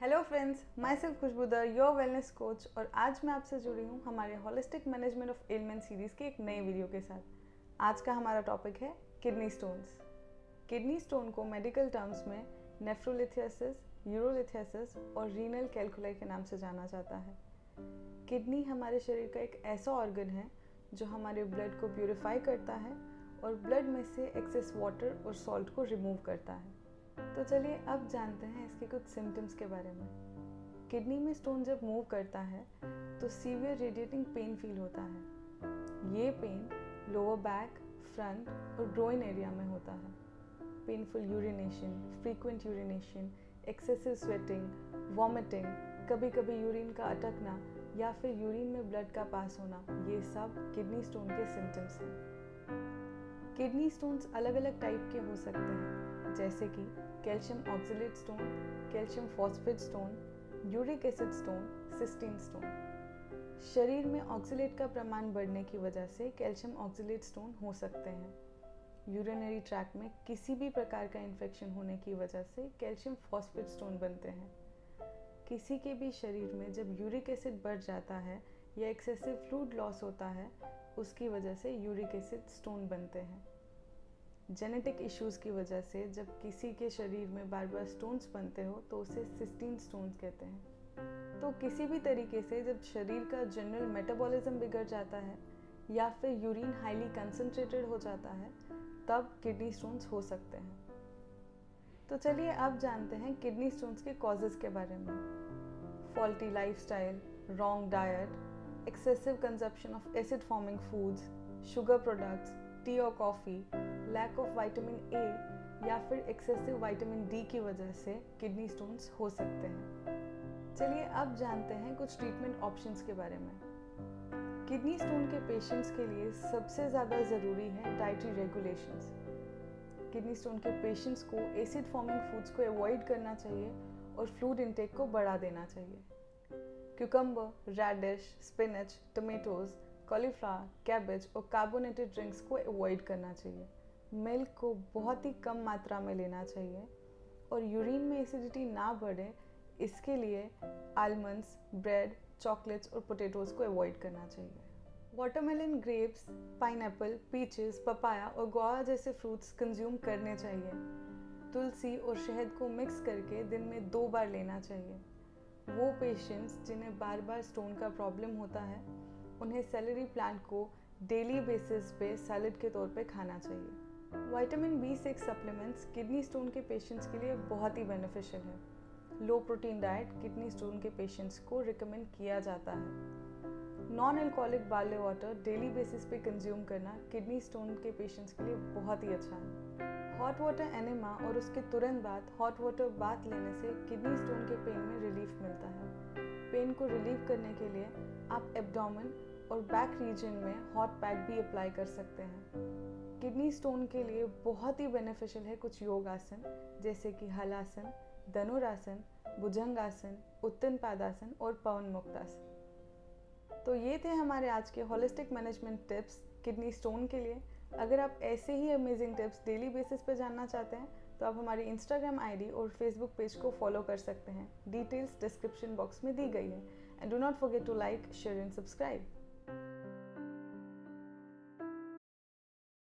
Hello friends, myself Khushbudar, your wellness coach, और आज मैं आपसे जुड़ी हूँ हमारे holistic management of element series की एक नई वीडियो के साथ। आज का हमारा टॉपिक है किडनी स्टोन्स। किडनी स्टोन को मेडिकल टर्म्स में नेफ्रोलिथियासिस, यूरोलिथियासिस और रीनल कैल्कुलाई के नाम से जाना जाता है। किडनी हमारे शरीर का एक ऐसा ऑर्गन है जो हमारे ब्लड को प्यूरिफाई करता है और ब्लड में से एक्सेस वाटर और सॉल्ट को रिमूव करता है। तो चलिए अब जानते हैं इसके कुछ सिम्टम्स के बारे में। किडनी में स्टोन जब मूव करता है तो सीवियर रेडिएटिंग पेन फील होता है। ये पेन लोअर बैक, फ्रंट और ग्रोइन एरिया में होता है। Painful urination, frequent urination, excessive sweating, vomiting, कभी कभी यूरिन का अटकना या फिर यूरिन में ब्लड का पास होना, ये सब किडनी स्टोन के सिम्टम्स हैं। किडनी स्टोन्स अलग अलग टाइप के हो सकते हैं, जैसे कि calcium oxalate stone, calcium phosphate stone, uric acid stone, cysteine stone. शरीर में ऑक्सलेट का प्रमाण बढ़ने की वजह से कैल्शियम ऑक्सलेट स्टोन हो सकते हैं। यूरिनरी ट्रैक्ट में किसी भी प्रकार का इन्फेक्शन होने की वजह से कैल्शियम फॉस्फेट स्टोन बनते हैं। किसी के भी शरीर में जब यूरिक एसिड बढ़ जाता है या एक्सेसिव फ्लूइड लॉस होता है, उसकी वजह से यूरिक एसिड स्टोन बनते हैं। जेनेटिक इश्यूज़ की वजह से जब किसी के शरीर में बार बार स्टोन्स बनते हो तो उसे सिस्टीन स्टोन्स कहते हैं। तो किसी भी तरीके से जब शरीर का जनरल मेटाबॉलिज्म बिगड़ जाता है या फिर यूरिन हाईली कंसंट्रेटेड हो जाता है, तब किडनी स्टोन्स हो सकते हैं। तो चलिए अब जानते हैं किडनी स्टोन्स के कॉजेज़ के बारे में। Faulty lifestyle, wrong diet, excessive consumption of acid forming foods, sugar products, tea और coffee, lack of vitamin A या फिर एक्सेसिव विटामिन डी की वजह से किडनी स्टोन्स हो सकते हैं। चलिए अब जानते हैं कुछ ट्रीटमेंट ऑप्शंस के बारे में। किडनी स्टोन के पेशेंट्स के लिए सबसे ज़्यादा ज़रूरी है डाइटरी रेगुलेशंस। किडनी स्टोन के पेशेंट्स को एसिड फॉर्मिंग फूड्स को अवॉइड करना चाहिए और फ्लूइड इंटेक को बढ़ा देना चाहिए। Cucumber, radish, spinach, tomatoes, cauliflower, cabbage और कार्बोनेटेड ड्रिंक्स को अवॉइड करना चाहिए। मिल्क को बहुत ही कम मात्रा में लेना चाहिए और यूरिन में एसिडिटी ना बढ़े, इसके लिए आलमंड्स, ब्रेड, चॉकलेट्स और पोटैटोज़ को अवॉइड करना चाहिए। Watermelon, grapes, pineapple, peaches, papaya और गुआवा जैसे फ्रूट्स कंज्यूम करने चाहिए। तुलसी और शहद को मिक्स करके दिन में 2 बार लेना चाहिए। वो पेशेंट्स जिन्हें बार बार स्टोन का प्रॉब्लम होता है, उन्हें सेलेरी प्लांट को डेली बेसिस पे सैलेड के तौर पे खाना चाहिए। Vitamin B6 supplements kidney stone के पेशेंट्स के लिए बहुत ही बेनिफिशियल है। लो प्रोटीन डाइट किडनी स्टोन के पेशेंट्स को रिकमेंड किया जाता है। Non alcoholic barley water daily basis पे कंज्यूम करना किडनी स्टोन के पेशेंट्स के लिए बहुत ही अच्छा है। हॉट वाटर एनेमा और उसके तुरंत बाद हॉट वाटर बाथ लेने से किडनी स्टोन के पेन में रिलीफ मिलता है। पेन को रिलीव करने के लिए आप एब्डोमेन और बैक रीजन में हॉट पैक भी अप्लाई कर सकते हैं। किडनी स्टोन के लिए बहुत ही बेनिफिशियल है कुछ योग आसन, जैसे कि हलासन, धनुरासन, भुजंगासन, उत्तन पादासन और पवन मुक्तासन। तो ये थे हमारे आज के holistic management tips kidney stone के लिए। अगर आप ऐसे ही अमेजिंग टिप्स डेली बेसिस पे जानना चाहते हैं तो आप हमारी इंस्टाग्राम आईडी और फेसबुक पेज को फॉलो कर सकते हैं। डिटेल्स डिस्क्रिप्शन बॉक्स में दी गई है। And do not forget to like, share and subscribe.